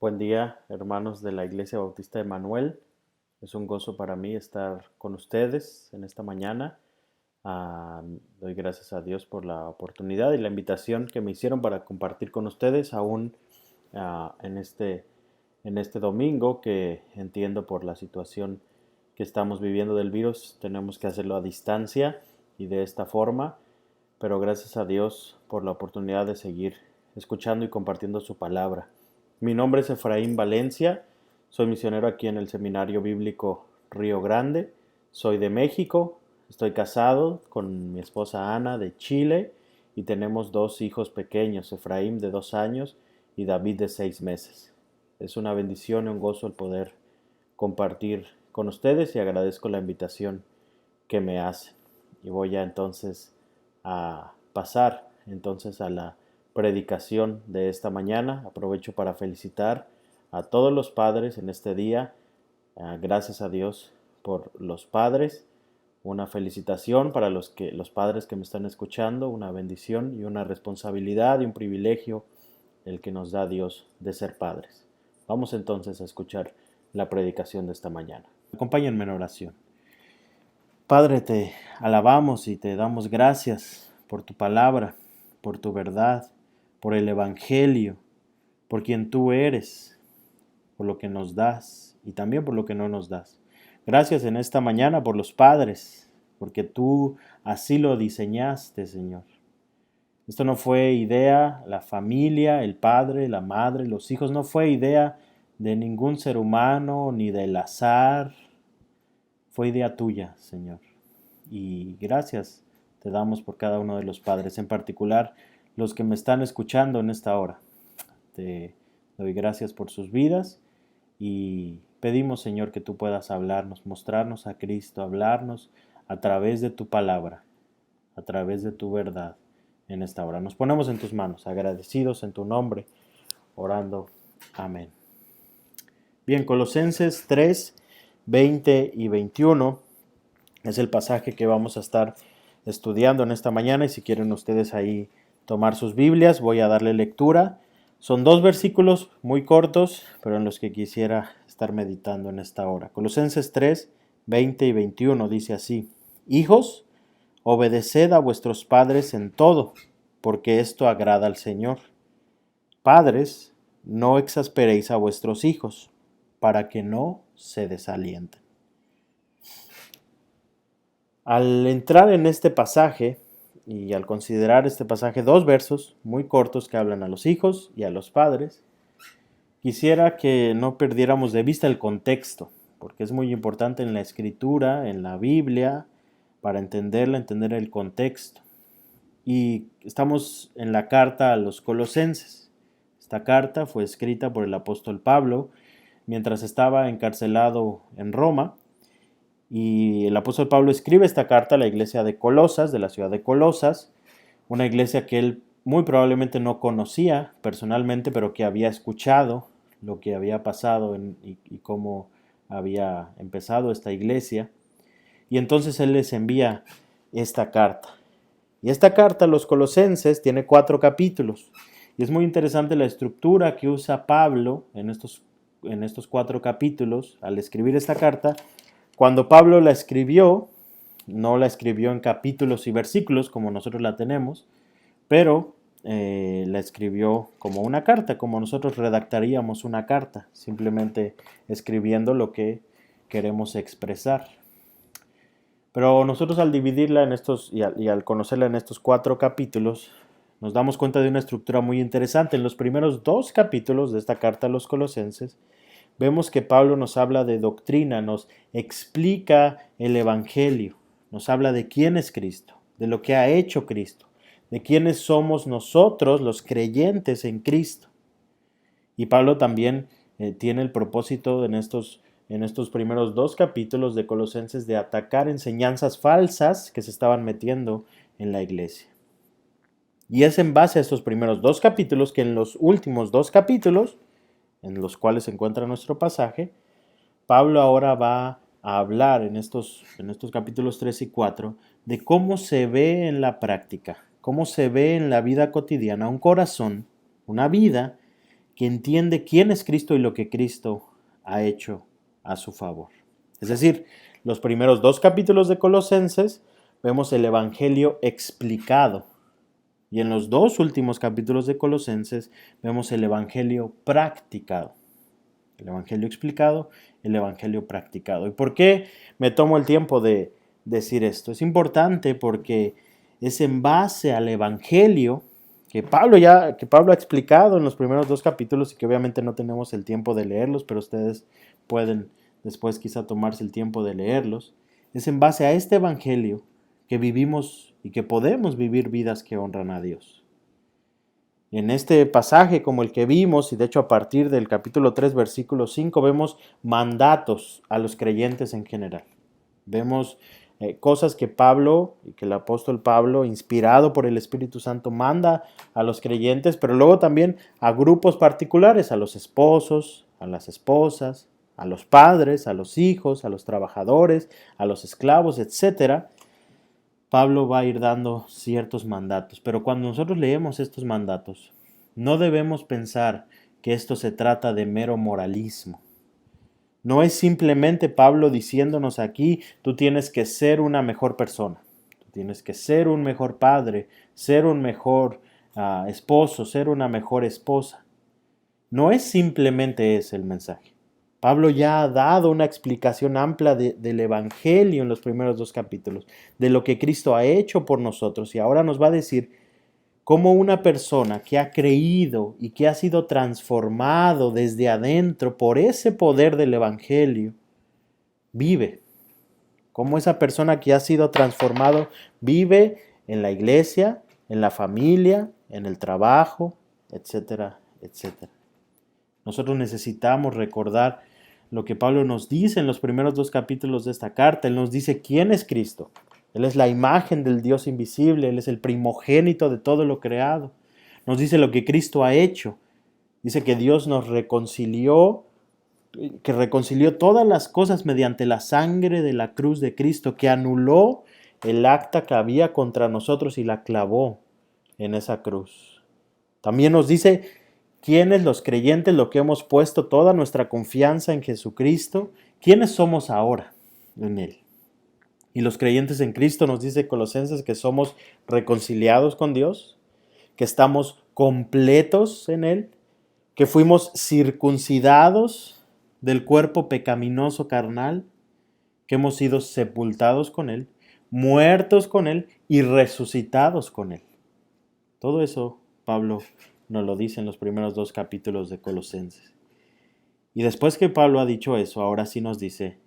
Buen día, hermanos de la Iglesia Bautista de Manuel. Es un gozo para mí estar con ustedes en esta mañana. Doy gracias a Dios por la oportunidad y la invitación que me hicieron para compartir con ustedes aún en este domingo, que entiendo por la situación que estamos viviendo del virus, tenemos que hacerlo a distancia y de esta forma, pero gracias a Dios por la oportunidad de seguir escuchando y compartiendo su palabra. Mi nombre es Efraín Valencia, soy misionero aquí en el Seminario Bíblico Río Grande, soy de México, estoy casado con mi esposa Ana de Chile y tenemos dos hijos pequeños, Efraín de 2 años y David de 6 meses. Es una bendición y un gozo el poder compartir con ustedes y agradezco la invitación que me hacen. Y voy ya entonces a pasar entonces a la predicación de esta mañana. Aprovecho para felicitar a todos los padres en este día. Gracias a Dios por los padres. Una felicitación para los padres que me están escuchando, una bendición y una responsabilidad y un privilegio el que nos da Dios de ser padres. Vamos entonces a escuchar la predicación de esta mañana. Acompáñenme en oración. Padre, te alabamos y te damos gracias por tu palabra, por tu verdad, por el Evangelio, por quien tú eres, por lo que nos das y también por lo que no nos das. Gracias en esta mañana por los padres, porque tú así lo diseñaste, Señor. Esto no fue idea, la familia, el padre, la madre, los hijos, no fue idea de ningún ser humano ni del azar. Fue idea tuya, Señor. Y gracias te damos por cada uno de los padres, en particular los que me están escuchando en esta hora. Te doy gracias por sus vidas y pedimos, Señor, que tú puedas hablarnos, mostrarnos a Cristo, hablarnos a través de tu palabra, a través de tu verdad en esta hora. Nos ponemos en tus manos, agradecidos en tu nombre, orando. Amén. Bien, Colosenses 3, 20 y 21 es el pasaje que vamos a estar estudiando en esta mañana, y si quieren ustedes ahí tomar sus Biblias, voy a darle lectura. Son 2 versículos muy cortos, pero en los que quisiera estar meditando en esta hora. Colosenses 3, 20 y 21 dice así: Hijos, obedeced a vuestros padres en todo, porque esto agrada al Señor. Padres, no exasperéis a vuestros hijos, para que no se desalienten. Al entrar en este pasaje y al considerar este pasaje, 2 versos muy cortos que hablan a los hijos y a los padres, quisiera que no perdiéramos de vista el contexto, porque es muy importante en la escritura, en la Biblia, para entenderla, entender el contexto. Y estamos en la carta a los Colosenses. Esta carta fue escrita por el apóstol Pablo mientras estaba encarcelado en Roma. Y el apóstol Pablo escribe esta carta a la iglesia de Colosas, de la ciudad de Colosas, una iglesia que él muy probablemente no conocía personalmente, pero que había escuchado lo que había pasado y cómo había empezado esta iglesia. Y entonces él les envía esta carta. Y esta carta a los Colosenses tiene 4 capítulos. Y es muy interesante la estructura que usa Pablo en estos 4 capítulos al escribir esta carta. Cuando Pablo la escribió, no la escribió en capítulos y versículos como nosotros la tenemos, pero la escribió como una carta, como nosotros redactaríamos una carta, simplemente escribiendo lo que queremos expresar. Pero nosotros al dividirla en estos y al conocerla en estos 4 capítulos, nos damos cuenta de una estructura muy interesante. En los primeros 2 capítulos de esta carta a los Colosenses, vemos que Pablo nos habla de doctrina, nos explica el Evangelio, nos habla de quién es Cristo, de lo que ha hecho Cristo, de quiénes somos nosotros los creyentes en Cristo. Y Pablo también tiene el propósito en estos primeros 2 capítulos de Colosenses de atacar enseñanzas falsas que se estaban metiendo en la iglesia. Y es en base a estos primeros 2 capítulos que en los últimos 2 capítulos, en los cuales se encuentra nuestro pasaje, Pablo ahora va a hablar en estos capítulos 3 y 4 de cómo se ve en la práctica, cómo se ve en la vida cotidiana un corazón, una vida que entiende quién es Cristo y lo que Cristo ha hecho a su favor. Es decir, los primeros 2 capítulos de Colosenses vemos el Evangelio explicado. Y en los 2 últimos capítulos de Colosenses vemos el Evangelio practicado. El Evangelio explicado, el Evangelio practicado. ¿Y por qué me tomo el tiempo de decir esto? Es importante porque es en base al Evangelio que Pablo ha explicado en los primeros 2 capítulos y que obviamente no tenemos el tiempo de leerlos, pero ustedes pueden después quizá tomarse el tiempo de leerlos. Es en base a este Evangelio que vivimos y que podemos vivir vidas que honran a Dios. En este pasaje como el que vimos, y de hecho a partir del capítulo 3, versículo 5, vemos mandatos a los creyentes en general. Vemos cosas que Pablo, y que el apóstol Pablo, inspirado por el Espíritu Santo, manda a los creyentes, pero luego también a grupos particulares, a los esposos, a las esposas, a los padres, a los hijos, a los trabajadores, a los esclavos, etcétera. Pablo va a ir dando ciertos mandatos, pero cuando nosotros leemos estos mandatos, no debemos pensar que esto se trata de mero moralismo. No es simplemente Pablo diciéndonos aquí, tú tienes que ser una mejor persona, tú tienes que ser un mejor padre, ser un mejor esposo, ser una mejor esposa. No es simplemente ese el mensaje. Pablo ya ha dado una explicación amplia del Evangelio en los primeros 2 capítulos, de lo que Cristo ha hecho por nosotros, y ahora nos va a decir cómo una persona que ha creído y que ha sido transformado desde adentro por ese poder del Evangelio, vive. Cómo esa persona que ha sido transformado vive en la iglesia, en la familia, en el trabajo, etcétera, etcétera. Nosotros necesitamos recordar lo que Pablo nos dice en los primeros 2 capítulos de esta carta. Él nos dice quién es Cristo. Él es la imagen del Dios invisible, Él es el primogénito de todo lo creado. Nos dice lo que Cristo ha hecho. Dice que Dios nos reconcilió, que reconcilió todas las cosas mediante la sangre de la cruz de Cristo, que anuló el acta que había contra nosotros y la clavó en esa cruz. También nos dice quiénes los creyentes, lo que hemos puesto toda nuestra confianza en Jesucristo, quiénes somos ahora en Él. Y los creyentes en Cristo, nos dice Colosenses, que somos reconciliados con Dios, que estamos completos en Él, que fuimos circuncidados del cuerpo pecaminoso carnal, que hemos sido sepultados con Él, muertos con Él y resucitados con Él. Todo eso Pablo nos lo dice en los primeros 2 capítulos de Colosenses. Y después que Pablo ha dicho eso, ahora sí nos dice,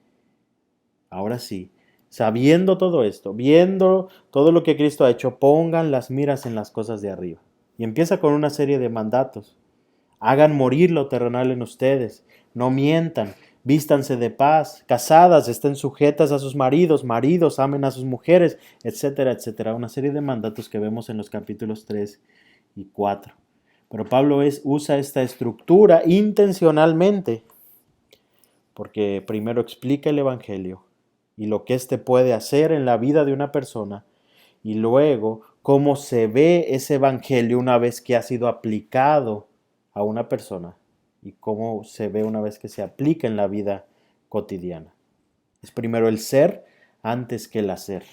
ahora sí, sabiendo todo esto, viendo todo lo que Cristo ha hecho, pongan las miras en las cosas de arriba. Y empieza con una serie de mandatos. Hagan morir lo terrenal en ustedes, no mientan, vístanse de paz, casadas estén sujetas a sus maridos, maridos amen a sus mujeres, etcétera, etcétera. Una serie de mandatos que vemos en los capítulos 3 y 4. Pero Pablo usa esta estructura intencionalmente, porque primero explica el Evangelio y lo que éste puede hacer en la vida de una persona, y luego cómo se ve ese Evangelio una vez que ha sido aplicado a una persona y cómo se ve una vez que se aplica en la vida cotidiana. Es primero el ser antes que el hacer.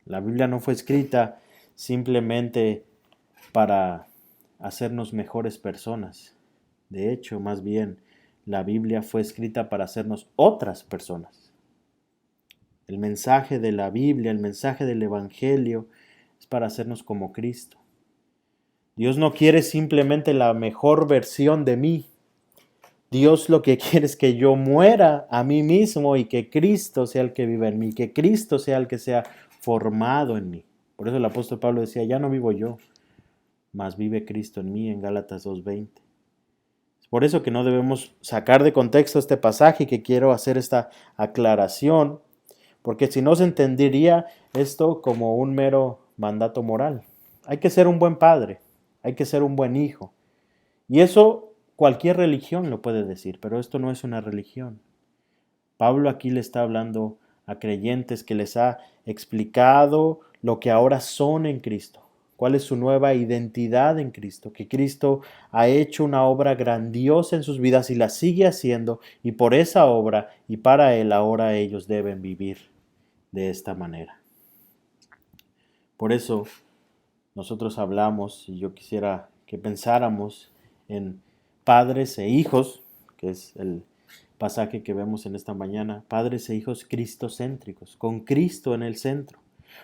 La Biblia no fue escrita simplemente para hacernos mejores personas. De hecho, más bien, la Biblia fue escrita para hacernos otras personas. El mensaje de la Biblia, el mensaje del Evangelio, es para hacernos como Cristo. Dios no quiere simplemente la mejor versión de mí. Dios lo que quiere es que yo muera a mí mismo y que Cristo sea el que viva en mí, que Cristo sea el que sea formado en mí. Por eso el apóstol Pablo decía, ya no vivo yo, mas vive Cristo en mí, en Gálatas 2:20. Es por eso que no debemos sacar de contexto este pasaje, y que quiero hacer esta aclaración, porque si no se entendería esto como un mero mandato moral. Hay que ser un buen padre, hay que ser un buen hijo. Y eso cualquier religión lo puede decir, pero esto no es una religión. Pablo aquí le está hablando a creyentes que les ha explicado lo que ahora son en Cristo, ¿Cuál es su nueva identidad en Cristo? Que Cristo ha hecho una obra grandiosa en sus vidas y la sigue haciendo, y por esa obra y para Él ahora ellos deben vivir de esta manera. Por eso nosotros hablamos, y yo quisiera que pensáramos en padres e hijos, que es el pasaje que vemos en esta mañana, padres e hijos cristocéntricos, con Cristo en el centro.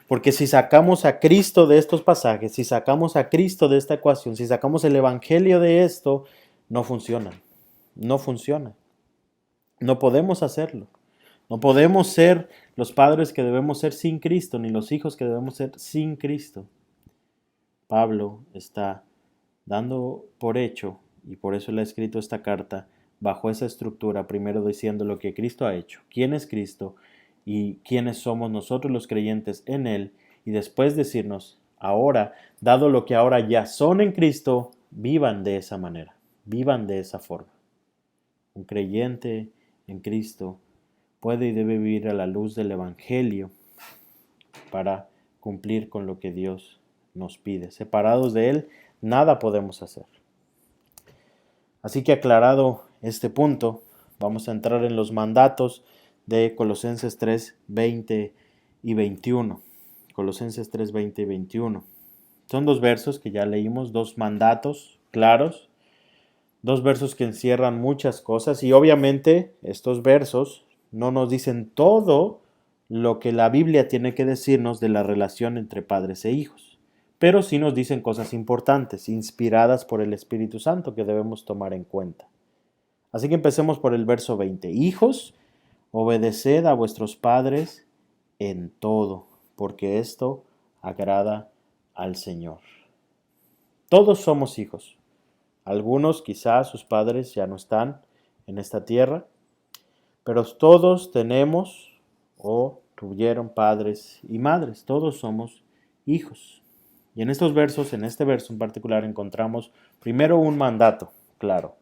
Porque si sacamos a Cristo de estos pasajes, si sacamos a Cristo de esta ecuación, si sacamos el Evangelio de esto, no funciona. No funciona. No podemos hacerlo. No podemos ser los padres que debemos ser sin Cristo, ni los hijos que debemos ser sin Cristo. Pablo está dando por hecho, y por eso le ha escrito esta carta, bajo esa estructura, primero diciendo lo que Cristo ha hecho, quién es Cristo y quiénes somos nosotros los creyentes en Él, y después decirnos, ahora, dado lo que ahora ya son en Cristo, vivan de esa manera, vivan de esa forma. Un creyente en Cristo puede y debe vivir a la luz del Evangelio para cumplir con lo que Dios nos pide. Separados de Él, nada podemos hacer. Así que aclarado este punto, vamos a entrar en los mandatos de Colosenses 3, 20 y 21. Colosenses 3, 20 y 21. Son dos versos que ya leímos, dos mandatos claros, dos versos que encierran muchas cosas, y obviamente estos versos no nos dicen todo lo que la Biblia tiene que decirnos de la relación entre padres e hijos, pero sí nos dicen cosas importantes, inspiradas por el Espíritu Santo, que debemos tomar en cuenta. Así que empecemos por el verso 20. Hijos, obedeced a vuestros padres en todo, porque esto agrada al Señor. Todos somos hijos. Algunos quizás sus padres ya no están en esta tierra, pero todos tenemos o tuvieron padres y madres. Todos somos hijos. Y en estos versos, en este verso en particular, encontramos primero un mandato, claro,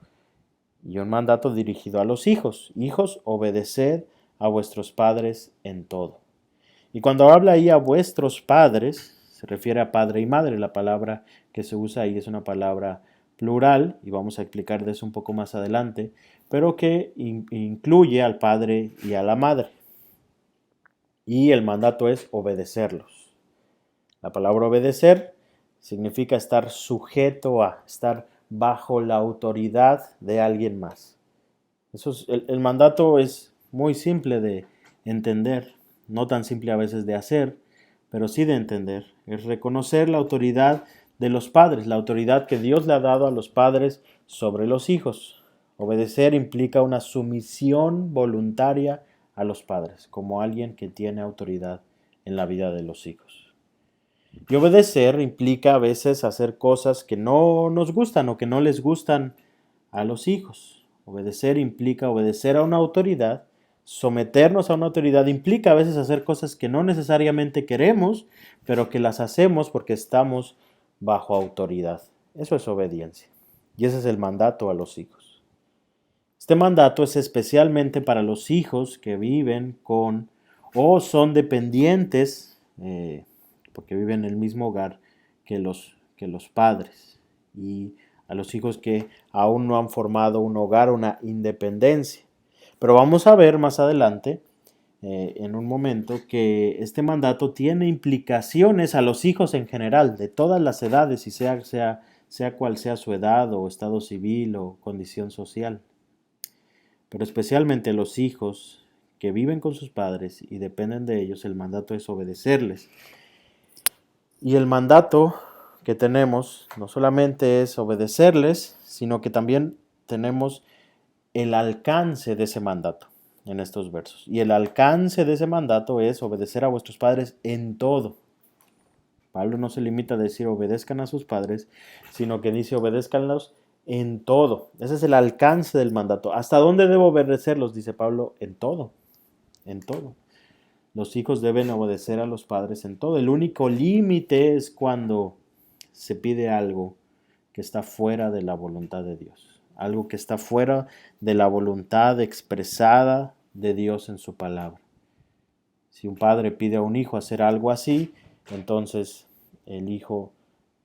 y un mandato dirigido a los hijos. Hijos, obedeced a vuestros padres en todo. Y cuando habla ahí a vuestros padres, se refiere a padre y madre. La palabra que se usa ahí es una palabra plural, y vamos a explicar de eso un poco más adelante, pero que incluye al padre y a la madre. Y el mandato es obedecerlos. La palabra obedecer significa estar sujeto a, estar bajo la autoridad de alguien más. El mandato es muy simple de entender, no tan simple a veces de hacer, pero sí de entender. Es reconocer la autoridad de los padres, la autoridad que Dios le ha dado a los padres sobre los hijos. Obedecer implica una sumisión voluntaria a los padres, como alguien que tiene autoridad en la vida de los hijos. Y obedecer implica a veces hacer cosas que no nos gustan o que no les gustan a los hijos. Obedecer implica obedecer a una autoridad. Someternos a una autoridad implica a veces hacer cosas que no necesariamente queremos, pero que las hacemos porque estamos bajo autoridad. Eso es obediencia. Y ese es el mandato a los hijos. Este mandato es especialmente para los hijos que viven con o son dependientes, porque viven en el mismo hogar que los padres, y a los hijos que aún no han formado un hogar, una independencia. Pero vamos a ver más adelante, en un momento, que este mandato tiene implicaciones a los hijos en general, de todas las edades, y sea cual sea su edad o estado civil o condición social. Pero especialmente los hijos que viven con sus padres y dependen de ellos, el mandato es obedecerles. Y el mandato que tenemos no solamente es obedecerles, sino que también tenemos el alcance de ese mandato en estos versos. Y el alcance de ese mandato es obedecer a vuestros padres en todo. Pablo no se limita a decir obedezcan a sus padres, sino que dice obedézcanlos en todo. Ese es el alcance del mandato. ¿Hasta dónde debo obedecerlos? Dice Pablo, en todo, en todo. Los hijos deben obedecer a los padres en todo. El único límite es cuando se pide algo que está fuera de la voluntad de Dios. Algo que está fuera de la voluntad expresada de Dios en su palabra. Si un padre pide a un hijo hacer algo así, entonces el hijo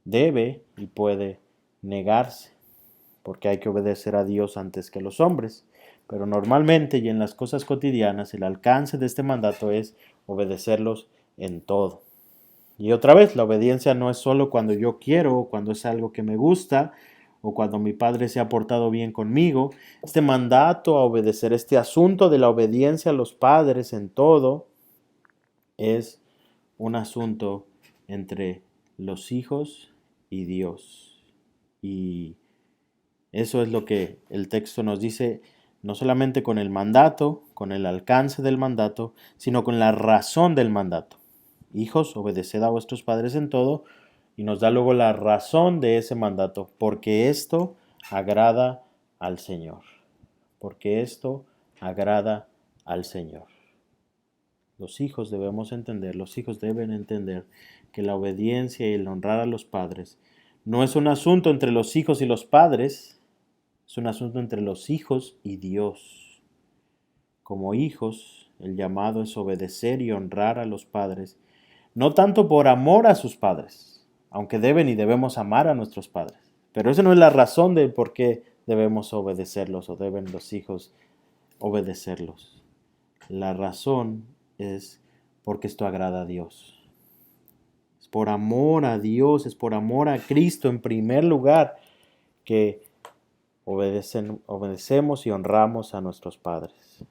debe y puede negarse, porque hay que obedecer a Dios antes que los hombres. Pero normalmente y en las cosas cotidianas el alcance de este mandato es obedecerlos en todo. Y otra vez, la obediencia no es solo cuando yo quiero o cuando es algo que me gusta o cuando mi padre se ha portado bien conmigo. Este mandato a obedecer, este asunto de la obediencia a los padres en todo, es un asunto entre los hijos y Dios. Y eso es lo que el texto nos dice, no solamente con el mandato, con el alcance del mandato, sino con la razón del mandato. Hijos, obedeced a vuestros padres en todo, y nos da luego la razón de ese mandato, porque esto agrada al Señor. Porque esto agrada al Señor. Los hijos deben entender que la obediencia y el honrar a los padres no es un asunto entre los hijos y los padres, es un asunto entre los hijos y Dios. Como hijos, el llamado es obedecer y honrar a los padres, no tanto por amor a sus padres, aunque deben y debemos amar a nuestros padres, pero esa no es la razón de por qué debemos obedecerlos o deben los hijos obedecerlos. La razón es porque esto agrada a Dios. Es por amor a Dios, es por amor a Cristo en primer lugar que obedecemos y honramos a nuestros padres.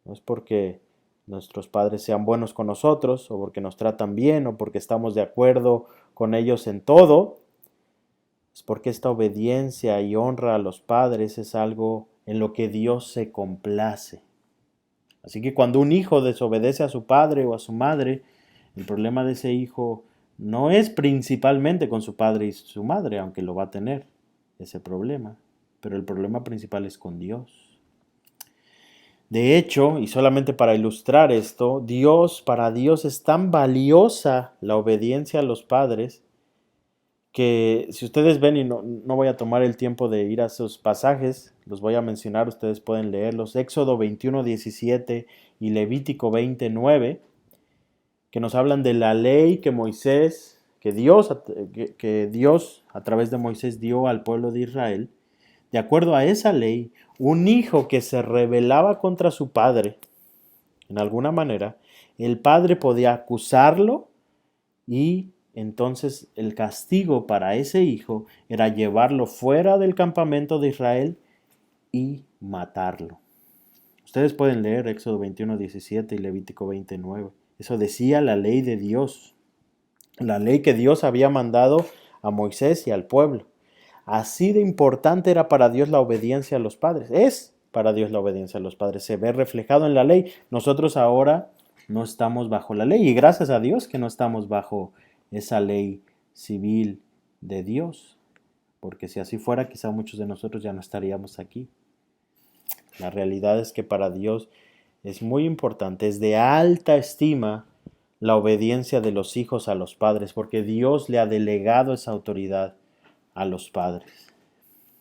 No es porque nuestros padres sean buenos con nosotros o porque nos tratan bien o porque estamos de acuerdo con ellos en todo. Es porque esta obediencia y honra a los padres es algo en lo que Dios se complace. Así que cuando un hijo desobedece a su padre o a su madre, el problema de ese hijo no es principalmente con su padre y su madre, aunque lo va a tener ese problema, pero el problema principal es con Dios. De hecho, y solamente para ilustrar esto, para Dios es tan valiosa la obediencia a los padres que si ustedes ven, y no voy a tomar el tiempo de ir a esos pasajes, los voy a mencionar, ustedes pueden leerlos, Éxodo 21:17 y Levítico 20:9, que nos hablan de la ley que Dios a través de Moisés dio al pueblo de Israel. De acuerdo a esa ley, un hijo que se rebelaba contra su padre, en alguna manera, el padre podía acusarlo y entonces el castigo para ese hijo era llevarlo fuera del campamento de Israel y matarlo. Ustedes pueden leer Éxodo 21:17 y Levítico 20:9. Eso decía la ley de Dios, la ley que Dios había mandado a Moisés y al pueblo. Así de importante era para Dios la obediencia a los padres. Es para Dios la obediencia a los padres. Se ve reflejado en la ley. Nosotros ahora no estamos bajo la ley y gracias a Dios que no estamos bajo esa ley civil de Dios. Porque si así fuera, quizá muchos de nosotros ya no estaríamos aquí. La realidad es que para Dios es muy importante, es de alta estima la obediencia de los hijos a los padres, porque Dios le ha delegado esa autoridad a los padres.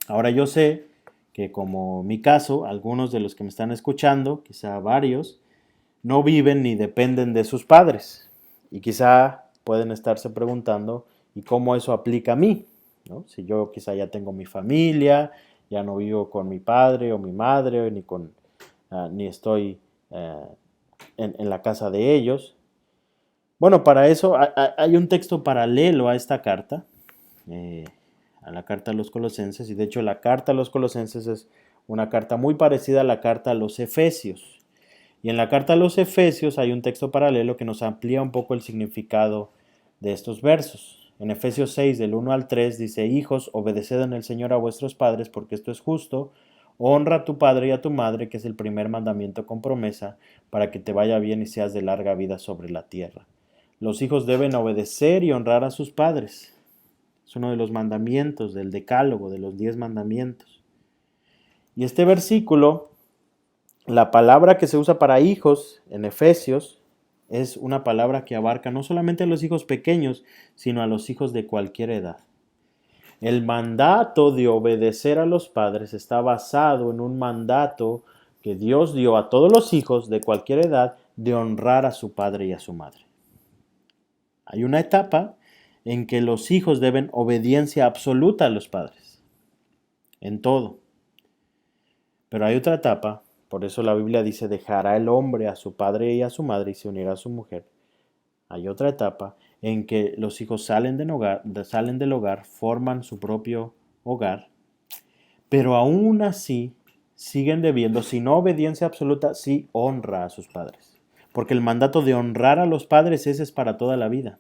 Ahora yo sé que como mi caso, algunos de los que me están escuchando, quizá varios, no viven ni dependen de sus padres. Y quizá pueden estarse preguntando, ¿y cómo eso aplica a mí? ¿No? Si yo quizá ya tengo mi familia, ya no vivo con mi padre o mi madre, ni estoy en la casa de ellos. Bueno, para eso hay un texto paralelo a esta carta, a la carta a los Colosenses, y de hecho la carta a los Colosenses es una carta muy parecida a la carta a los Efesios. Y en la carta a los Efesios hay un texto paralelo que nos amplía un poco el significado de estos versos. En Efesios 6, del 1 al 3, dice: Hijos, obedeced en el Señor a vuestros padres, porque esto es justo. Honra a tu padre y a tu madre, que es el primer mandamiento con promesa, para que te vaya bien y seas de larga vida sobre la tierra. Los hijos deben obedecer y honrar a sus padres. Es uno de los mandamientos del Decálogo, de los 10 mandamientos. Y este versículo, la palabra que se usa para hijos en Efesios, es una palabra que abarca no solamente a los hijos pequeños, sino a los hijos de cualquier edad. El mandato de obedecer a los padres está basado en un mandato que Dios dio a todos los hijos de cualquier edad de honrar a su padre y a su madre. Hay una etapa en que los hijos deben obediencia absoluta a los padres, en todo. Pero hay otra etapa, por eso la Biblia dice, dejará el hombre a su padre y a su madre y se unirá a su mujer. Hay otra etapa en que los hijos salen del hogar, forman su propio hogar, pero aún así siguen debiendo, si no obediencia absoluta, sí honra a sus padres. Porque el mandato de honrar a los padres, ese es para toda la vida.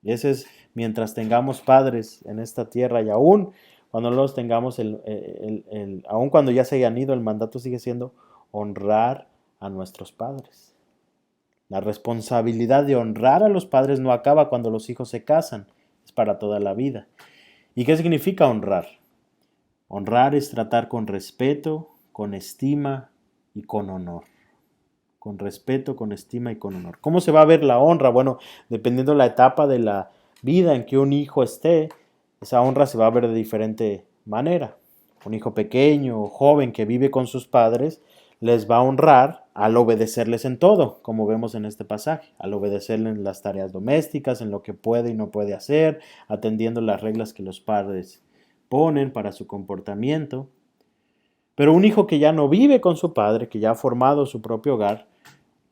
Ese es mientras tengamos padres en esta tierra, y aún cuando no los tengamos, aún cuando ya se hayan ido, el mandato sigue siendo honrar a nuestros padres. La responsabilidad de honrar a los padres no acaba cuando los hijos se casan, es para toda la vida. ¿Y qué significa honrar? Honrar es tratar con respeto, con estima y con honor. Con respeto, con estima y con honor. ¿Cómo se va a ver la honra? Bueno, dependiendo de la etapa de la vida en que un hijo esté, esa honra se va a ver de diferente manera. Un hijo pequeño o joven que vive con sus padres les va a honrar al obedecerles en todo, como vemos en este pasaje, al obedecerles en las tareas domésticas, en lo que puede y no puede hacer, atendiendo las reglas que los padres ponen para su comportamiento. Pero un hijo que ya no vive con su padre, que ya ha formado su propio hogar,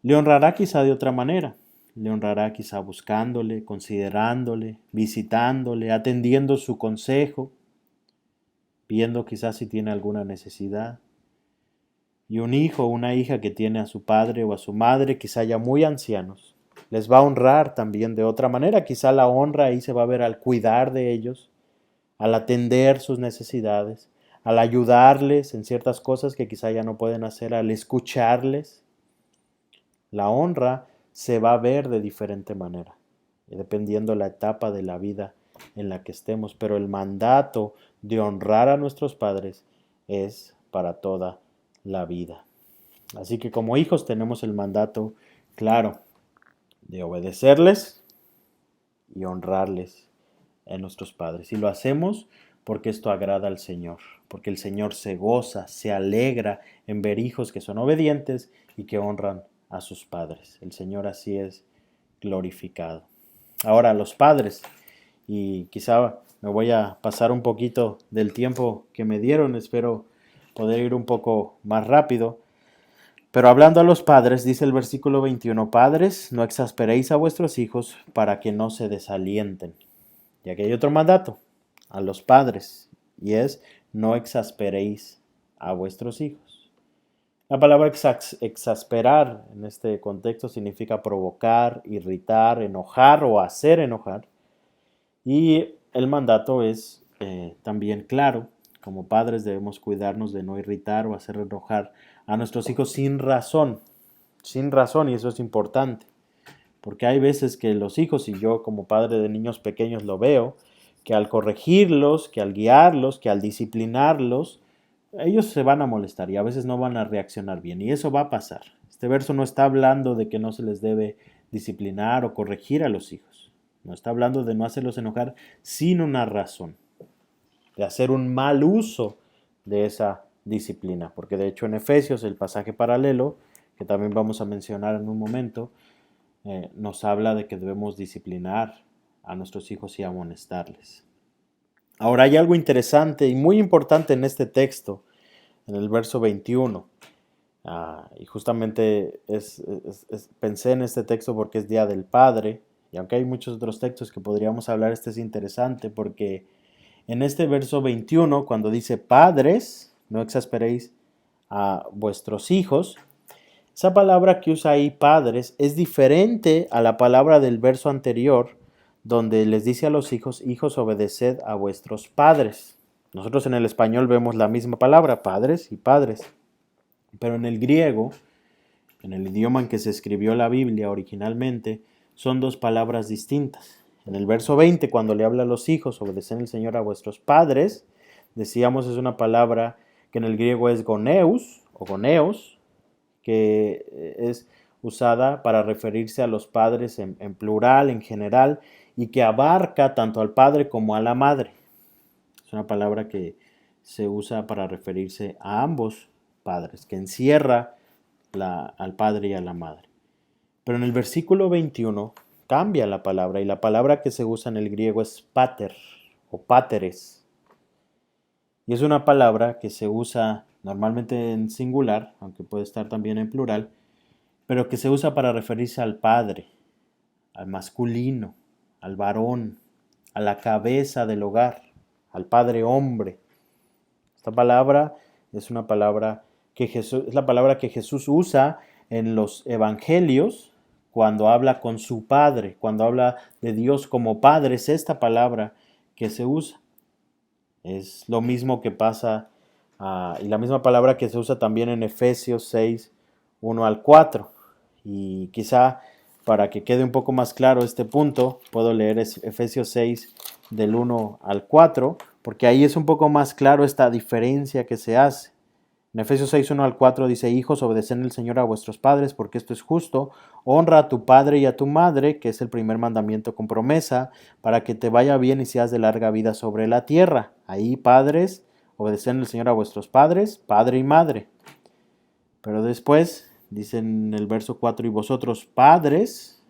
le honrará quizá de otra manera. Le honrará quizá buscándole, considerándole, visitándole, atendiendo su consejo, viendo quizás si tiene alguna necesidad. Y un hijo o una hija que tiene a su padre o a su madre, quizá ya muy ancianos, les va a honrar también de otra manera. Quizá la honra ahí se va a ver al cuidar de ellos, al atender sus necesidades, al ayudarles en ciertas cosas que quizá ya no pueden hacer, al escucharles. La honra se va a ver de diferente manera, dependiendo la etapa de la vida en la que estemos, pero el mandato de honrar a nuestros padres es para toda la vida. Así que como hijos tenemos el mandato claro de obedecerles y honrarles a nuestros padres. Y lo hacemos porque esto agrada al Señor, porque el Señor se goza, se alegra en ver hijos que son obedientes y que honran a sus padres. El Señor así es glorificado. Ahora, los padres, y quizá me voy a pasar un poquito del tiempo que me dieron, espero poder ir un poco más rápido. Pero hablando a los padres, dice el versículo 21, padres, no exasperéis a vuestros hijos para que no se desalienten. Y aquí hay otro mandato a los padres, y es no exasperéis a vuestros hijos. La palabra exasperar en este contexto significa provocar, irritar, enojar o hacer enojar. Y el mandato es también claro. Como padres debemos cuidarnos de no irritar o hacer enojar a nuestros hijos sin razón, y eso es importante. Porque hay veces que los hijos, y yo como padre de niños pequeños lo veo, que al corregirlos, que al guiarlos, que al disciplinarlos, ellos se van a molestar y a veces no van a reaccionar bien. Y eso va a pasar. Este verso no está hablando de que no se les debe disciplinar o corregir a los hijos. No está hablando de no hacerlos enojar sin una razón, de hacer un mal uso de esa disciplina. Porque de hecho en Efesios, el pasaje paralelo, que también vamos a mencionar en un momento, nos habla de que debemos disciplinar a nuestros hijos y amonestarles. Ahora hay algo interesante y muy importante en este texto, en el verso 21. Y justamente pensé en este texto porque es Día del Padre, y aunque hay muchos otros textos que podríamos hablar, este es interesante porque en este verso 21, cuando dice padres, no exasperéis a vuestros hijos, esa palabra que usa ahí, padres, es diferente a la palabra del verso anterior, donde les dice a los hijos, hijos, obedeced a vuestros padres. Nosotros en el español vemos la misma palabra, padres y padres. Pero en el griego, en el idioma en que se escribió la Biblia originalmente, son dos palabras distintas. En el verso 20, cuando le habla a los hijos, obedeced al Señor a vuestros padres, decíamos es una palabra que en el griego es goneus o goneos, que es usada para referirse a los padres en plural, en general, y que abarca tanto al padre como a la madre. Es una palabra que se usa para referirse a ambos padres, que encierra al padre y a la madre. Pero en el versículo 21, cambia la palabra y la palabra que se usa en el griego es pater o páteres. Y es una palabra que se usa normalmente en singular, aunque puede estar también en plural, pero que se usa para referirse al padre, al masculino, al varón, a la cabeza del hogar, al padre hombre. Esta palabra es una palabra es la palabra que Jesús usa en los evangelios cuando habla con su Padre, cuando habla de Dios como Padre, es esta palabra que se usa. Es lo mismo que pasa, y la misma palabra que se usa también en Efesios 6, 1 al 4. Y quizá para que quede un poco más claro este punto, puedo leer Efesios 6 del 1 al 4, porque ahí es un poco más claro esta diferencia que se hace. En Efesios 6, 1 al 4 dice: hijos, obedeced en el Señor a vuestros padres, porque esto es justo. Honra a tu padre y a tu madre, que es el primer mandamiento con promesa, para que te vaya bien y seas de larga vida sobre la tierra. Ahí, padres, obedeced en el Señor a vuestros padres, padre y madre. Pero después, dice en el verso 4, y vosotros, padres,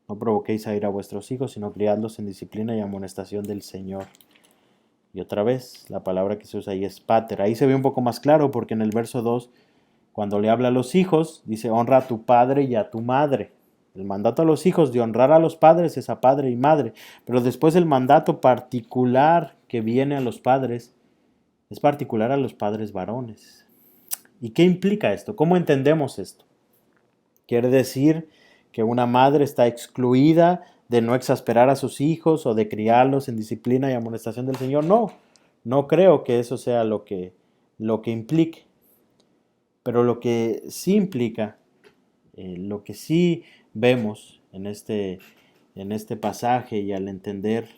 no provoquéis a ir a vuestros hijos, sino criadlos en disciplina y amonestación del Señor. Y otra vez, la palabra que se usa ahí es pater. Ahí se ve un poco más claro porque en el verso 2, cuando le habla a los hijos, dice: honra a tu padre y a tu madre. El mandato a los hijos de honrar a los padres es a padre y madre. Pero después el mandato particular que viene a los padres es particular a los padres varones. ¿Y qué implica esto? ¿Cómo entendemos esto? ¿Quiere decir que una madre está excluida de no exasperar a sus hijos o de criarlos en disciplina y amonestación del Señor? No, no creo que eso sea lo que implique. Pero lo que sí implica, lo que sí vemos en este pasaje y al entender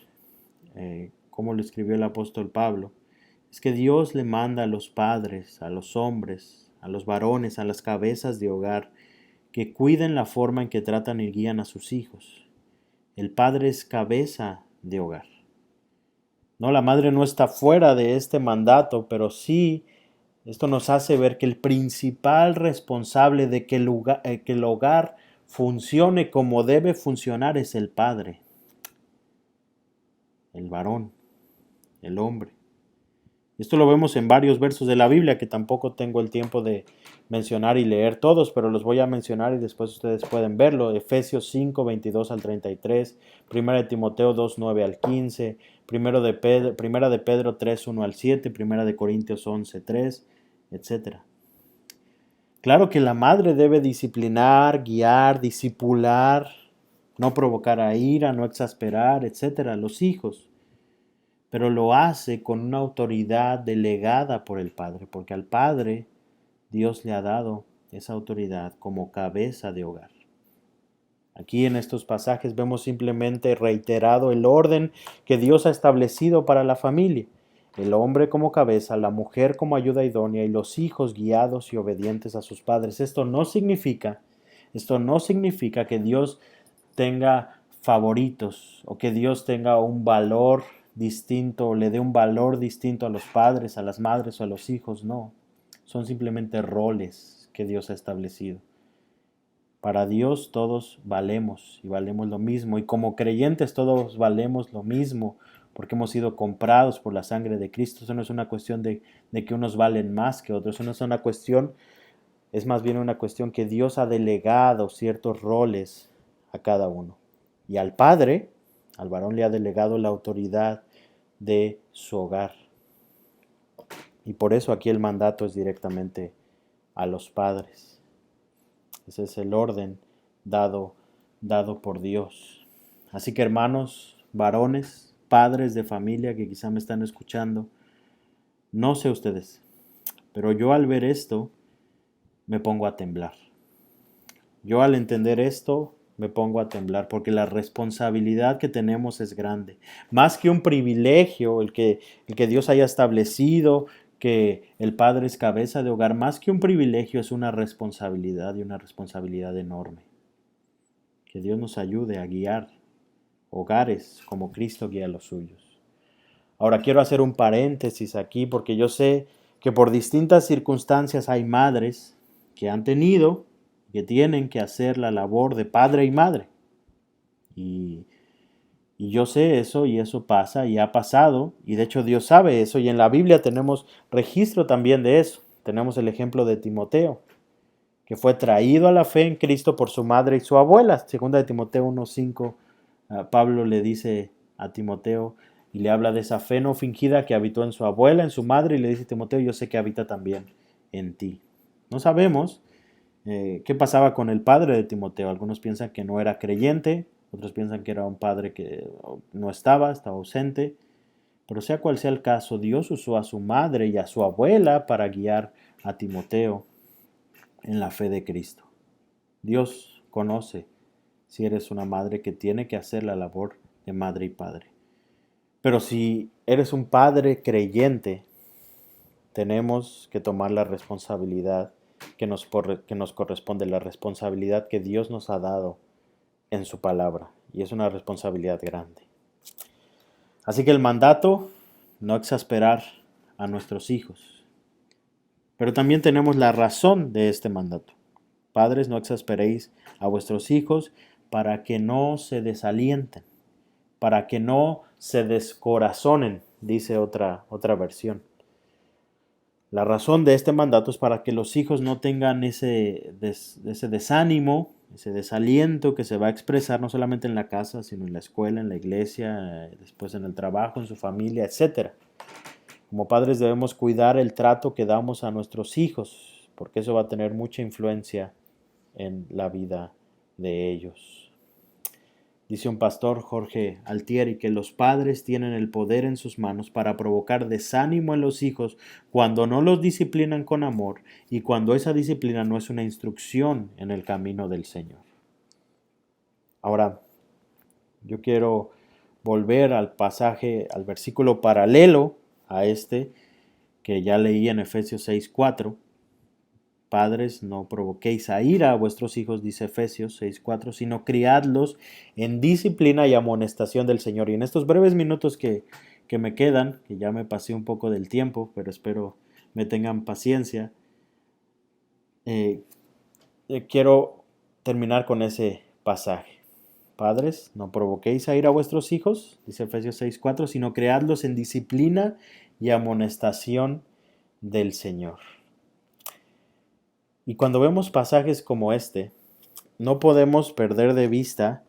cómo lo escribió el apóstol Pablo, es que Dios le manda a los padres, a los hombres, a los varones, a las cabezas de hogar, que cuiden la forma en que tratan y guían a sus hijos. El padre es cabeza de hogar. No, la madre no está fuera de este mandato, pero sí, esto nos hace ver que el principal responsable de que el hogar funcione como debe funcionar es el padre, el varón, el hombre. Esto lo vemos en varios versos de la Biblia que tampoco tengo el tiempo de mencionar y leer todos, pero los voy a mencionar y después ustedes pueden verlo. Efesios 5, 22 al 33, 1 de Timoteo 2, 9 al 15, 1 de Pedro 3, 1 al 7, 1 de Corintios 11, 3, etc. Claro que la madre debe disciplinar, guiar, disipular, no provocar a ira, no exasperar, etc. a los hijos. Pero lo hace con una autoridad delegada por el Padre, porque al Padre Dios le ha dado esa autoridad como cabeza de hogar. Aquí en estos pasajes vemos simplemente reiterado el orden que Dios ha establecido para la familia: el hombre como cabeza, la mujer como ayuda idónea y los hijos guiados y obedientes a sus padres. Esto no significa que Dios tenga favoritos o que Dios tenga un valor distinto o le dé un valor distinto a los padres, a las madres o a los hijos. No, son simplemente roles que Dios ha establecido. Para Dios todos valemos y valemos lo mismo, y como creyentes todos valemos lo mismo porque hemos sido comprados por la sangre de Cristo. Eso no es una cuestión de que unos valen más que otros, eso no es una cuestión, es más bien una cuestión que Dios ha delegado ciertos roles a cada uno. Y al Padre, al varón le ha delegado la autoridad de su hogar. Y por eso aquí el mandato es directamente a los padres. Ese es el orden dado por Dios. Así que, hermanos, varones, padres de familia que quizá me están escuchando, no sé ustedes, pero yo al ver esto me pongo a temblar. Yo al entender esto me pongo a temblar porque la responsabilidad que tenemos es grande. Más que un privilegio, el que Dios haya establecido que el padre es cabeza de hogar, más que un privilegio es una responsabilidad, y una responsabilidad enorme. Que Dios nos ayude a guiar hogares como Cristo guía los suyos. Ahora quiero hacer un paréntesis aquí porque yo sé que por distintas circunstancias hay madres que han tenido, que tienen que hacer la labor de padre y madre. Y, y yo sé eso y eso pasa y ha pasado y de hecho Dios sabe eso y en la Biblia tenemos registro también de eso. Tenemos el ejemplo de Timoteo, que fue traído a la fe en Cristo por su madre y su abuela. Segunda de Timoteo 1:5, Pablo le dice a Timoteo y le habla de esa fe no fingida que habitó en su abuela, en su madre, y le dice: Timoteo, yo sé que habita también en ti. No sabemos qué pasaba con el padre de Timoteo. Algunos piensan que no era creyente, otros piensan que era un padre que no estaba ausente. Pero sea cual sea el caso, Dios usó a su madre y a su abuela para guiar a Timoteo en la fe de Cristo. Dios conoce si eres una madre que tiene que hacer la labor de madre y padre. Pero si eres un padre creyente, tenemos que tomar la responsabilidad que nos corresponde, la responsabilidad que Dios nos ha dado en su palabra. Y es una responsabilidad grande. Así que el mandato, no exasperar a nuestros hijos. Pero también tenemos la razón de este mandato. Padres, no exasperéis a vuestros hijos para que no se desalienten, para que no se descorazonen, dice otra versión. La razón de este mandato es para que los hijos no tengan ese desánimo, ese desaliento que se va a expresar no solamente en la casa, sino en la escuela, en la iglesia, después en el trabajo, en su familia, etc. Como padres debemos cuidar el trato que damos a nuestros hijos, porque eso va a tener mucha influencia en la vida de ellos. Dice un pastor, Jorge Altieri, que los padres tienen el poder en sus manos para provocar desánimo en los hijos cuando no los disciplinan con amor y cuando esa disciplina no es una instrucción en el camino del Señor. Ahora, yo quiero volver al pasaje, al versículo paralelo a este que ya leí en Efesios 6:4. Padres, no provoquéis a ira a vuestros hijos, dice Efesios 6:4, sino criadlos en disciplina y amonestación del Señor. Y en estos breves minutos que me quedan, que ya me pasé un poco del tiempo, pero espero me tengan paciencia, quiero terminar con ese pasaje. Padres, no provoquéis a ira a vuestros hijos, dice Efesios 6:4, sino criadlos en disciplina y amonestación del Señor. Y cuando vemos pasajes como este, no podemos perder de vista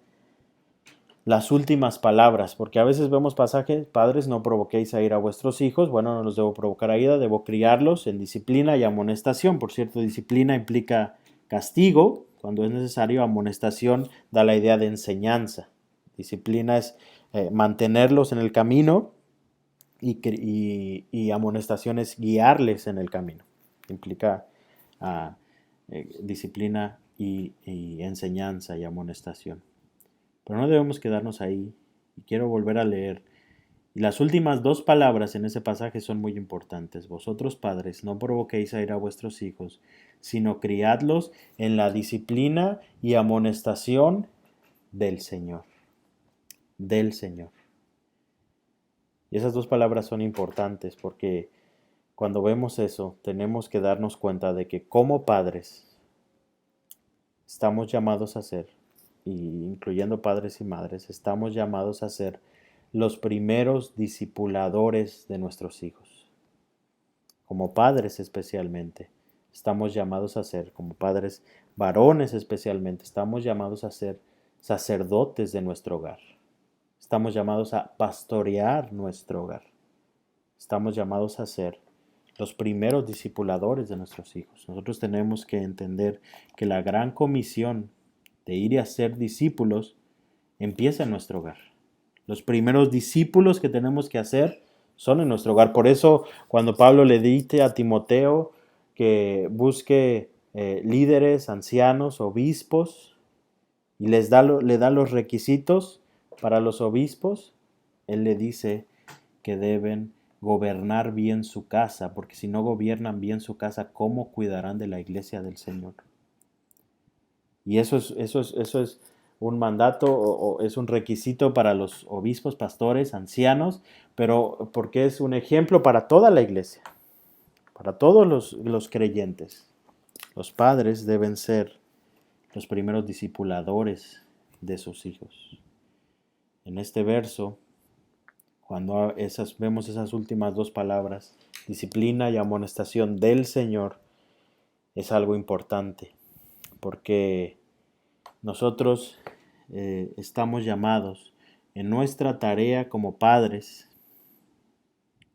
las últimas palabras, porque a veces vemos pasajes: padres, no provoquéis a ira a vuestros hijos. Bueno, no los debo provocar a ira, debo criarlos en disciplina y amonestación. Por cierto, disciplina implica castigo cuando es necesario, amonestación da la idea de enseñanza. Disciplina es mantenerlos en el camino y amonestación es guiarles en el camino. Implica disciplina y enseñanza y amonestación. Pero no debemos quedarnos ahí. Y quiero volver a leer. Y las últimas dos palabras en ese pasaje son muy importantes. Vosotros, padres, no provoquéis a ira a vuestros hijos, sino criadlos en la disciplina y amonestación del Señor. Del Señor. Y esas dos palabras son importantes porque cuando vemos eso, tenemos que darnos cuenta de que como padres estamos llamados a ser, y incluyendo padres y madres, estamos llamados a ser los primeros discipuladores de nuestros hijos. Como padres especialmente, estamos llamados a ser, como padres varones especialmente, estamos llamados a ser sacerdotes de nuestro hogar. Estamos llamados a pastorear nuestro hogar. Estamos llamados a ser los primeros discipuladores de nuestros hijos. Nosotros tenemos que entender que la gran comisión de ir a ser discípulos empieza en nuestro hogar. Los primeros discípulos que tenemos que hacer son en nuestro hogar. Por eso, cuando Pablo le dice a Timoteo que busque líderes, ancianos, obispos, y le da los requisitos para los obispos, él le dice que deben gobernar bien su casa, porque si no gobiernan bien su casa, ¿cómo cuidarán de la iglesia del Señor? Y eso es un mandato o es un requisito para los obispos, pastores, ancianos, pero porque es un ejemplo para toda la iglesia, para todos los creyentes. Los padres deben ser los primeros discipuladores de sus hijos. En este verso, cuando vemos esas últimas dos palabras, disciplina y amonestación del Señor, es algo importante, porque nosotros estamos llamados en nuestra tarea como padres,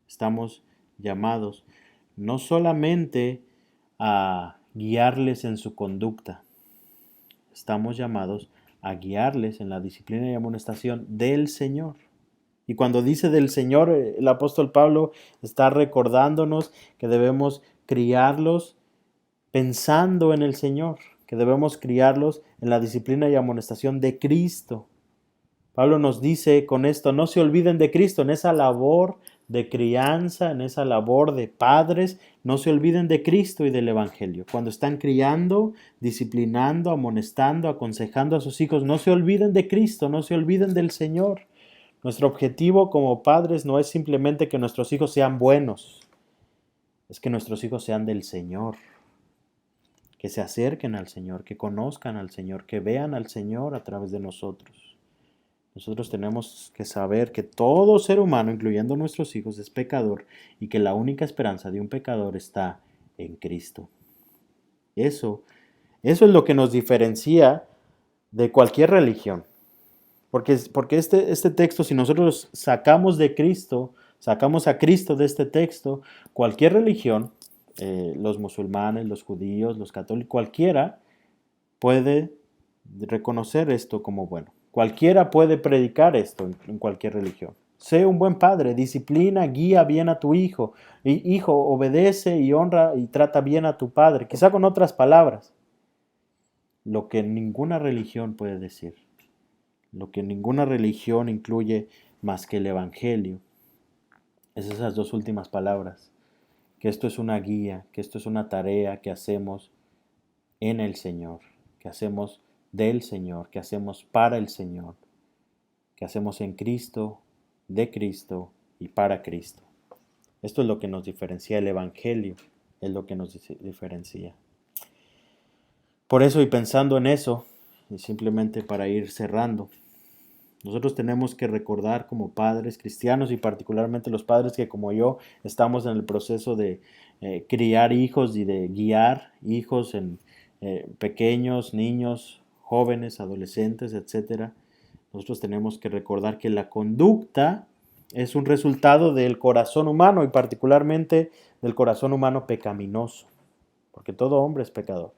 estamos llamados no solamente a guiarles en su conducta, estamos llamados a guiarles en la disciplina y amonestación del Señor. Y cuando dice del Señor, el apóstol Pablo está recordándonos que debemos criarlos pensando en el Señor, que debemos criarlos en la disciplina y amonestación de Cristo. Pablo nos dice con esto, no se olviden de Cristo en esa labor de crianza, en esa labor de padres, no se olviden de Cristo y del Evangelio. Cuando están criando, disciplinando, amonestando, aconsejando a sus hijos, no se olviden de Cristo, no se olviden del Señor. Nuestro objetivo como padres no es simplemente que nuestros hijos sean buenos, es que nuestros hijos sean del Señor, que se acerquen al Señor, que conozcan al Señor, que vean al Señor a través de nosotros. Nosotros tenemos que saber que todo ser humano, incluyendo nuestros hijos, es pecador y que la única esperanza de un pecador está en Cristo. Eso es lo que nos diferencia de cualquier religión. Porque este texto, si nosotros sacamos a Cristo de este texto, cualquier religión, los musulmanes, los judíos, los católicos, cualquiera puede reconocer esto como bueno. Cualquiera puede predicar esto en cualquier religión. Sé un buen padre, disciplina, guía bien a tu hijo. Hijo, obedece y honra y trata bien a tu padre. Quizá con otras palabras. Lo que ninguna religión puede decir. Lo que ninguna religión incluye más que el Evangelio. Es esas dos últimas palabras. Que esto es una guía, que esto es una tarea que hacemos en el Señor. Que hacemos del Señor, que hacemos para el Señor, que hacemos en Cristo, de Cristo y para Cristo. Esto es lo que nos diferencia, el Evangelio es lo que nos diferencia. Por eso, y pensando en eso, y simplemente para ir cerrando, nosotros tenemos que recordar como padres cristianos y particularmente los padres que como yo estamos en el proceso de criar hijos y de guiar hijos en pequeños, niños, jóvenes, adolescentes, etc. Nosotros tenemos que recordar que la conducta es un resultado del corazón humano y particularmente del corazón humano pecaminoso, porque todo hombre es pecador.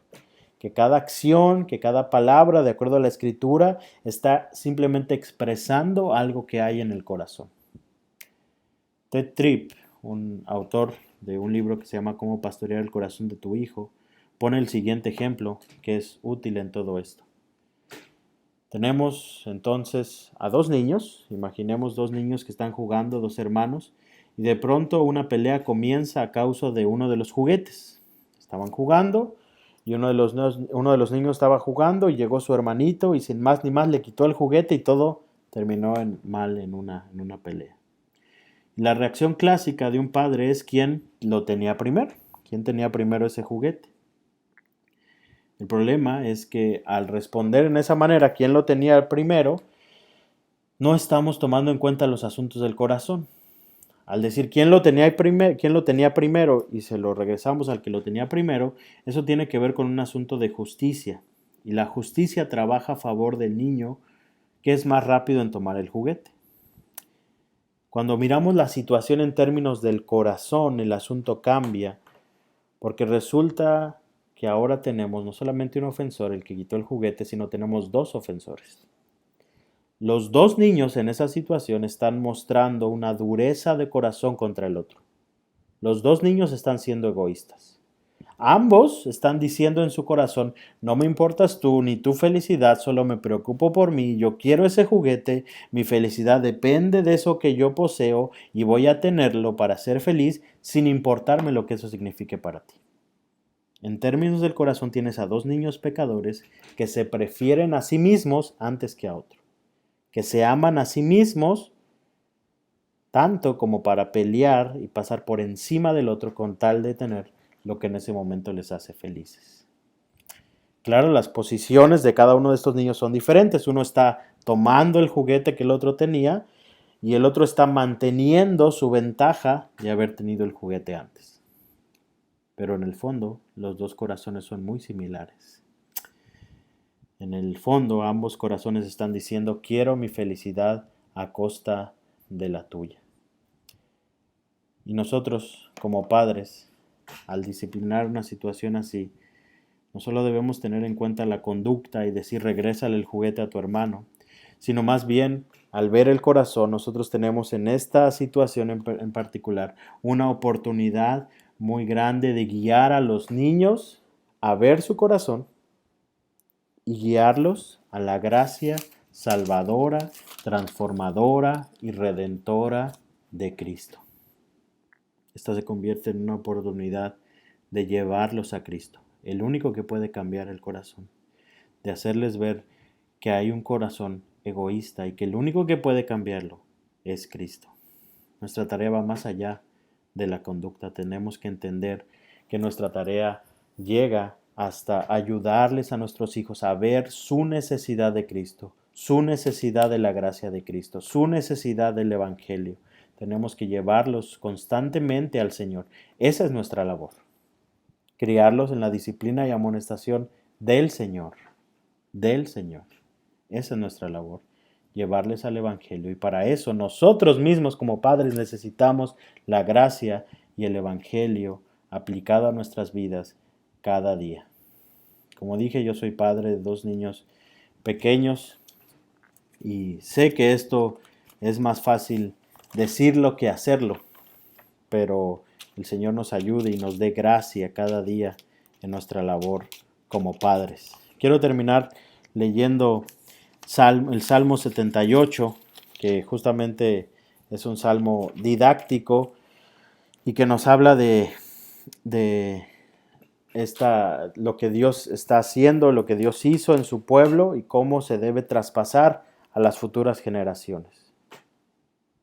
Que cada acción, que cada palabra, de acuerdo a la Escritura, está simplemente expresando algo que hay en el corazón. Ted Tripp, un autor de un libro que se llama Cómo pastorear el corazón de tu hijo, pone el siguiente ejemplo que es útil en todo esto. Tenemos entonces a dos niños, imaginemos dos niños que están jugando, dos hermanos, y de pronto una pelea comienza a causa de uno de los juguetes. Estaban jugando y uno de los niños estaba jugando y llegó su hermanito y sin más ni más le quitó el juguete y todo terminó mal en una pelea. La reacción clásica de un padre es quién lo tenía primero, quién tenía primero ese juguete. El problema es que al responder en esa manera, quién lo tenía primero, no estamos tomando en cuenta los asuntos del corazón. Al decir quién lo tenía primero y se lo regresamos al que lo tenía primero, eso tiene que ver con un asunto de justicia. Y la justicia trabaja a favor del niño que es más rápido en tomar el juguete. Cuando miramos la situación en términos del corazón, el asunto cambia, porque resulta que ahora tenemos no solamente un ofensor, el que quitó el juguete, sino tenemos dos ofensores. Los dos niños en esa situación están mostrando una dureza de corazón contra el otro. Los dos niños están siendo egoístas. Ambos están diciendo en su corazón, no me importas tú ni tu felicidad, solo me preocupo por mí, yo quiero ese juguete, mi felicidad depende de eso que yo poseo y voy a tenerlo para ser feliz sin importarme lo que eso signifique para ti. En términos del corazón tienes a dos niños pecadores que se prefieren a sí mismos antes que a otro, que se aman a sí mismos tanto como para pelear y pasar por encima del otro con tal de tener lo que en ese momento les hace felices. Claro, las posiciones de cada uno de estos niños son diferentes. Uno está tomando el juguete que el otro tenía y el otro está manteniendo su ventaja de haber tenido el juguete antes. Pero en el fondo, los dos corazones son muy similares. En el fondo, ambos corazones están diciendo, quiero mi felicidad a costa de la tuya. Y nosotros, como padres, al disciplinar una situación así, no solo debemos tener en cuenta la conducta y decir regrésale el juguete a tu hermano, sino más bien, al ver el corazón, nosotros tenemos en esta situación en particular una oportunidad muy grande de guiar a los niños a ver su corazón y guiarlos a la gracia salvadora, transformadora y redentora de Cristo. Esta se convierte en una oportunidad de llevarlos a Cristo, el único que puede cambiar el corazón, de hacerles ver que hay un corazón egoísta y que el único que puede cambiarlo es Cristo. Nuestra tarea va más allá de la conducta. Tenemos que entender que nuestra tarea llega hasta ayudarles a nuestros hijos a ver su necesidad de Cristo, su necesidad de la gracia de Cristo, su necesidad del Evangelio. Tenemos que llevarlos constantemente al Señor. Esa es nuestra labor. Criarlos en la disciplina y amonestación del Señor. Del Señor. Esa es nuestra labor. Llevarles al Evangelio. Y para eso nosotros mismos como padres necesitamos la gracia y el Evangelio aplicado a nuestras vidas cada día. Como dije, yo soy padre de 2 niños pequeños y sé que esto es más fácil decirlo que hacerlo, pero el Señor nos ayude y nos dé gracia cada día en nuestra labor como padres. Quiero terminar leyendo el Salmo 78, que justamente es un salmo didáctico y que nos habla de lo que Dios está haciendo, lo que Dios hizo en su pueblo y cómo se debe traspasar a las futuras generaciones.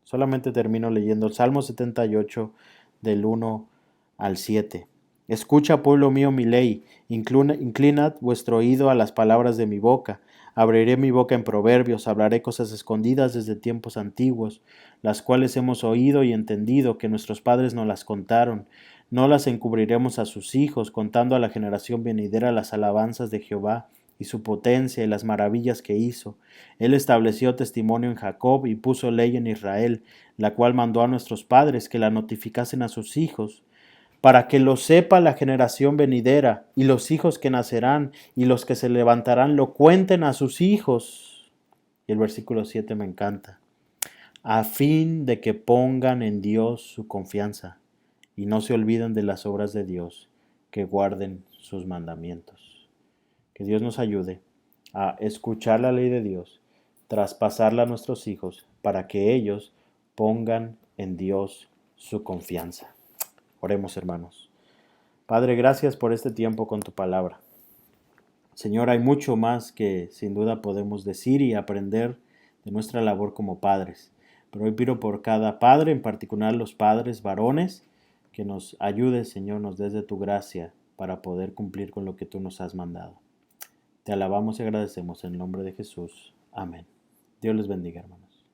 Solamente termino leyendo el Salmo 78 del 1 al 7. Escucha, pueblo mío, mi ley, inclinad vuestro oído a las palabras de mi boca. Abriré mi boca en proverbios, hablaré cosas escondidas desde tiempos antiguos, las cuales hemos oído y entendido que nuestros padres nos las contaron. No las encubriremos a sus hijos, contando a la generación venidera las alabanzas de Jehová y su potencia y las maravillas que hizo. Él estableció testimonio en Jacob y puso ley en Israel, la cual mandó a nuestros padres que la notificasen a sus hijos, para que lo sepa la generación venidera, y los hijos que nacerán, y los que se levantarán lo cuenten a sus hijos. Y el versículo 7 me encanta. A fin de que pongan en Dios su confianza, y no se olviden de las obras de Dios, que guarden sus mandamientos. Que Dios nos ayude a escuchar la ley de Dios, traspasarla a nuestros hijos, para que ellos pongan en Dios su confianza. Oremos, hermanos. Padre, gracias por este tiempo con tu palabra. Señor, hay mucho más que sin duda podemos decir y aprender de nuestra labor como padres. Pero hoy pido por cada padre, en particular los padres varones, que nos ayudes, Señor, nos des de tu gracia para poder cumplir con lo que tú nos has mandado. Te alabamos y agradecemos en el nombre de Jesús. Amén. Dios les bendiga, hermanos.